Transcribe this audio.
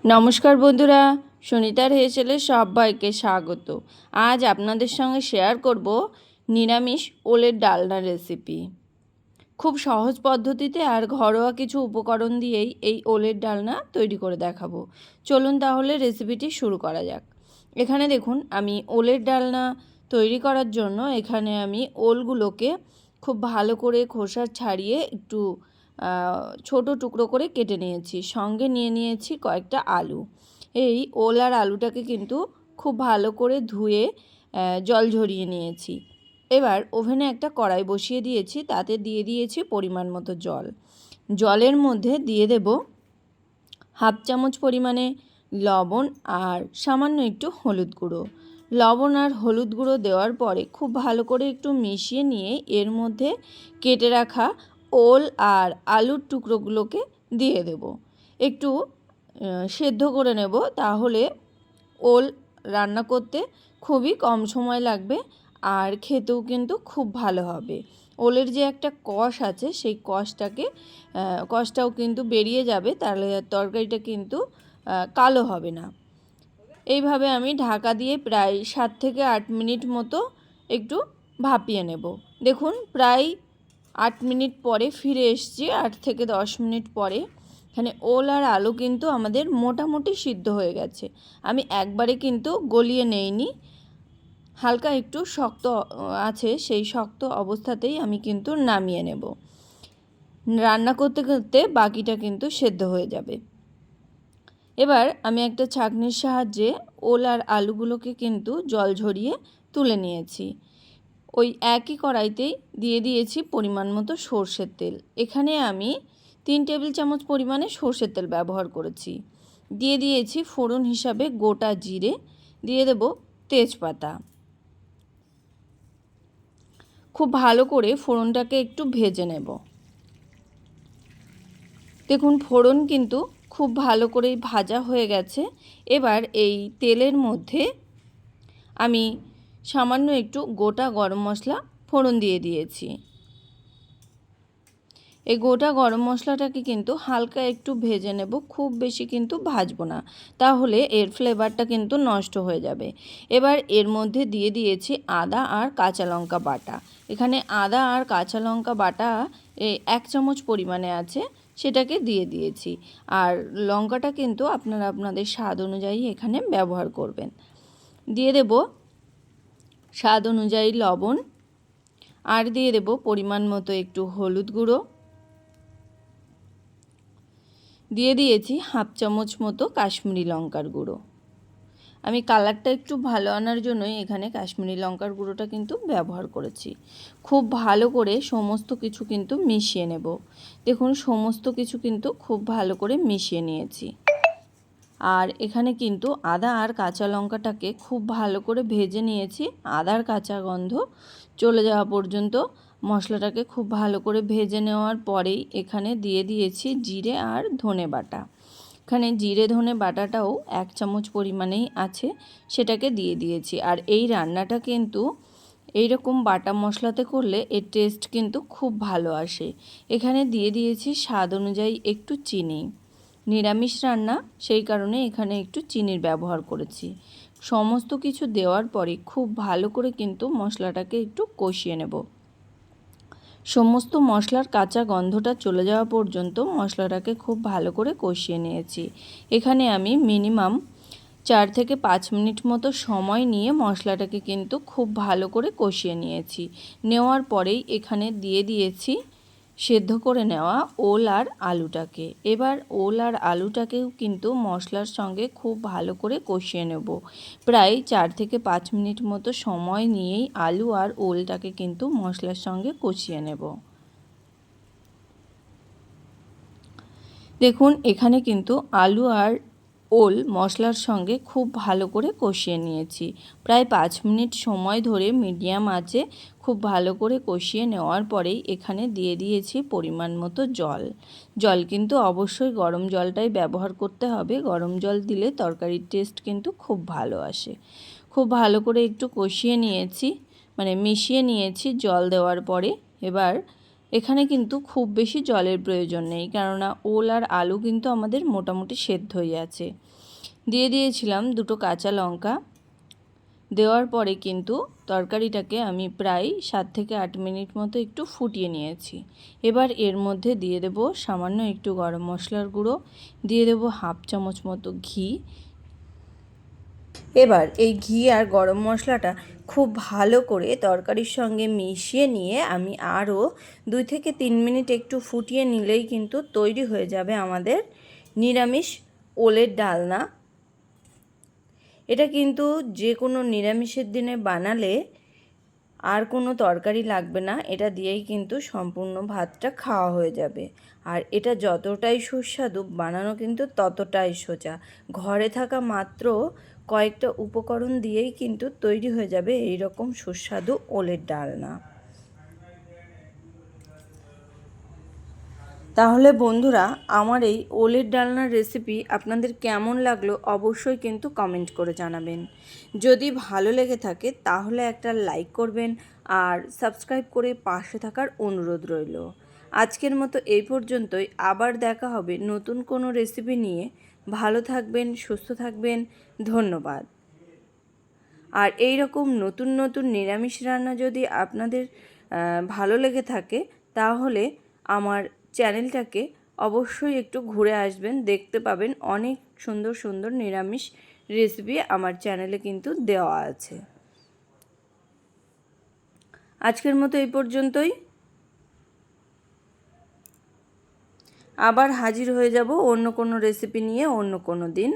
নমস্কার বন্ধুরা, সুনিতার হেসেলে সবাইকে স্বাগত। আজ আপনাদের সঙ্গে শেয়ার করব নিরামিষ ওলের ডালনা রেসিপি। খুব সহজ পদ্ধতিতে আর ঘরোয়া কিছু উপকরণ দিয়েই এই ওলের ডালনা তৈরি করে দেখাবো। চলুন তাহলে রেসিপিটি শুরু করা যাক। এখানে দেখুন, আমি ওলের ডালনা তৈরি করার জন্য এখানে আমি ওলগুলোকে খুব ভালো করে খোসা ছাড়িয়ে একটু ছোট টুকরো করে কেটে নিয়েছি। সঙ্গে নিয়ে নিয়েছি কয়েকটা আলু। এই ওল আর আলুটাকে কিন্তু খুব ভালো করে ধুয়ে জল ঝরিয়ে নিয়েছি। এবার ওভেনে একটা কড়াই বসিয়ে দিয়েছি, তাতে দিয়ে দিয়েছি পরিমাণ মতো জল। জলের মধ্যে দিয়ে দেব হাফ চামচ পরিমাণে লবণ আর সামান্য একটু হলুদ গুঁড়ো। লবণ আর হলুদ গুঁড়ো দেওয়ার পরে খুব ভালো করে একটু মিশিয়ে নিয়ে এর মধ্যে কেটে রাখা ওল আর আলুর টুকরোগুলোকে দিয়ে দেব। একটু সেদ্ধ করে নেব, তাহলে ওল রান্না করতে খুবই কম সময় লাগবে আর খেতেও কিন্তু খুব ভালো হবে। ওলের যে একটা কষ আছে, সেই কষটাও কিন্তু বেরিয়ে যাবে, তাহলে তরকারিটা কিন্তু কালো হবে না। এইভাবে আমি ঢাকা দিয়ে প্রায় 7 থেকে 8 মিনিট মতো একটু ভাপিয়ে নেব। দেখুন, প্রায় 8 মিনিট পরে ফিরে এসেছি। 8 থেকে 10 মিনিট পরে এখানে ওল আর আলু কিন্তু আমাদের মোটামুটি সিদ্ধ হয়ে গেছে। আমি একবারে কিন্তু গলিয়ে নেইনি, হালকা একটু শক্ত আছে, সেই শক্ত অবস্থাতেই আমি কিন্তু নামিয়ে নেব। রান্না করতে করতে বাকিটা কিন্তু সেদ্ধ হয়ে যাবে। এবার আমি একটা ছাঁকনির সাহায্যে ওল আর আলুগুলোকে কিন্তু জল ঝরিয়ে তুলে নিয়েছি। ওই একই কড়াইতেই দিয়ে দিয়েছি পরিমাণ মতো সর্ষের তেল। এখানে আমি 3 টেবিল চামচ পরিমাণে সর্ষের তেল ব্যবহার করেছি। দিয়ে দিয়েছি ফোড়ন হিসাবে গোটা জিরে, দিয়ে দেব তেজপাতা। খুব ভালো করে ফোড়নটাকে একটু ভেজে নেব। দেখুন, ফোড়ন কিন্তু খুব ভালো করেই ভাজা হয়ে গেছে। এবার এই তেলের মধ্যে আমি সামান্য একটু গোটা গরম মশলা ফোড়ন দিয়ে দিয়েছি। এই গোটা গরম মশলাটাকে কিন্তু হালকা একটু ভেজে নেব, খুব বেশি কিন্তু ভাজবো না, তাহলে এর ফ্লেভারটা কিন্তু নষ্ট হয়ে যাবে। এবার এর মধ্যে দিয়ে দিয়েছি আদা আর কাঁচা লঙ্কা বাটা। এখানে আদা আর কাঁচা লঙ্কা বাটা 1 চামচ পরিমাণে আছে, সেটাকে দিয়ে দিয়েছি। আর লঙ্কাটা কিন্তু আপনারা আপনাদের স্বাদ অনুযায়ী এখানে ব্যবহার করবেন। দিয়ে দেব স্বাদ অনুযায়ী লবণ, আর দিয়ে দেব পরিমাণ মতো একটু হলুদ গুঁড়ো, দিয়ে দিয়েছি হাফ চামচ মতো কাশ্মীরি লঙ্কার গুঁড়ো। আমি কালারটা একটু ভালো আনার জন্যই এখানে কাশ্মীরি লঙ্কার গুঁড়োটা কিন্তু ব্যবহার করেছি। খুব ভালো করে সমস্ত কিছু কিন্তু মিশিয়ে নেব। দেখুন, সমস্ত কিছু কিন্তু খুব ভালো করে মিশিয়ে নিয়েছি। আর এখানে কিন্তু আদা আর কাঁচা লঙ্কাটাকে খুব ভালো করে ভেজে নিয়েছি। আদার কাঁচা গন্ধ চলে যাওয়া পর্যন্ত মশলাটাকে খুব ভালো করে ভেজে নেওয়ার পরেই এখানে দিয়ে দিয়েছি জিরে আর ধনে বাটা। এখানে জিরে ধনে বাটাটাও 1 চামচ পরিমাণেই আছে, সেটাকে দিয়ে দিয়েছি। আর এই রান্নাটা কিন্তু এইরকম বাটা মশলাতে করলে এর টেস্ট কিন্তু খুব ভালো আসে। এখানে দিয়ে দিয়েছি স্বাদ অনুযায়ী একটু চিনি। নিরামিষ রান্না, সেই কারণে এখানে একটু চিনির ব্যবহার করেছি। সমস্ত কিছু দেওয়ার পরে খুব ভালো করে কিন্তু মশলাটাকে একটু কষিয়ে নেব। সমস্ত মশলার কাঁচা গন্ধটা চলে যাওয়া পর্যন্ত মশলাটাকে খুব ভালো করে কষিয়ে নিয়েছি। এখানে আমি মিনিমাম 4 থেকে 5 মিনিট মতো সময় নিয়ে মশলাটাকে কিন্তু খুব ভালো করে কষিয়ে নিয়েছি। নেওয়ার পরেই এখানে দিয়ে দিয়েছি সেদ্ধ করে নেওয়া ওল আর আলুটাকে। এবার ওল আর আলুটাকেও কিন্তু মশলার সঙ্গে খুব ভালো করে কষিয়ে নেব। প্রায় 4 থেকে 5 মিনিট মতো সময় নিয়েই আলু আর ওলটাকে কিন্তু মশলার সঙ্গে কষিয়ে নেব। দেখুন, এখানে কিন্তু আলু আর ওল মশলার সঙ্গে খুব ভালো করে কষিয়ে নিয়েছি। প্রায় 5 মিনিট সময় ধরে মিডিয়াম আঁচে খুব ভালো করে কষিয়ে নেওয়ার পরেই এখানে দিয়ে দিয়েছি পরিমাণ মতো জল। জল কিন্তু অবশ্যই গরম জলটাই ব্যবহার করতে হবে। গরম জল দিলে তরকারির টেস্ট কিন্তু খুব ভালো আসে। খুব ভালো করে একটু কষিয়ে নিয়েছি, মানে মিশিয়ে নিয়েছি জল দেওয়ার পরে। এবার এখানে কিন্তু খুব বেশি জলের প্রয়োজন নেই, কেননা ওল আর আলু কিন্তু আমাদের মোটামুটি সেদ্ধ হয়ে আছে। দিয়ে দিয়েছিলাম 2টো কাঁচা লঙ্কা। দেওয়ার পরে কিন্তু তরকারিটাকে আমি প্রায় 7 থেকে 8 মিনিট মতো একটু ফুটিয়ে নিয়েছি। এবার এর মধ্যে দিয়ে দেব সামান্য একটু গরম মশলার গুঁড়ো, দিয়ে দেব হাফ চামচ মতো ঘি। এবার এই ঘি আর গরম মশলাটা খুব ভালো করে তরকারির সঙ্গে মিশিয়ে নিয়ে আমি আরও 2 থেকে 3 মিনিট একটু ফুটিয়ে নিলেই কিন্তু তৈরি হয়ে যাবে আমাদের নিরামিষ ওলের ডালনা। এটা কিন্তু যে কোনো নিরামিষের দিনে বানালে আর কোনো তরকারি লাগবে না, এটা দিয়েই কিন্তু সম্পূর্ণ ভাতটা খাওয়া হয়ে যাবে। আর এটা যতটাই সুস্বাদু, বানানো কিন্তু ততটাই সোজা। ঘরে থাকা মাত্র কয়েকটা উপকরণ দিয়েই কিন্তু তৈরি হয়ে যাবে এই রকম সুস্বাদু ওলের ডালনা। তাহলে বন্ধুরা, আমার এই ওলের ডালনার রেসিপি আপনাদের কেমন লাগলো অবশ্যই কিন্তু কমেন্ট করে জানাবেন। যদি ভালো লেগে থাকে তাহলে একটা লাইক করবেন আর সাবস্ক্রাইব করে পাশে থাকার অনুরোধ রইল। আজকের মতো এই পর্যন্তই, আবার দেখা হবে নতুন কোনো রেসিপি নিয়ে। ভালো থাকবেন, সুস্থ থাকবেন, ধন্যবাদ। আর এই রকম নতুন নতুন নিরামিষ রান্না যদি আপনাদের ভালো লেগে থাকে তাহলে আমার চ্যানেলটাকে অবশ্যই একটু ঘুরে আসবেন, দেখতে পাবেন অনেক সুন্দর সুন্দর নিরামিষ রেসিপি আমার চ্যানেলে কিন্তু দেওয়া আছে। আজকের মতো এই পর্যন্তই, আবার হাজির হয়ে যাব অন্য কোনো রেসিপি নিয়ে অন্য কোনো দিন।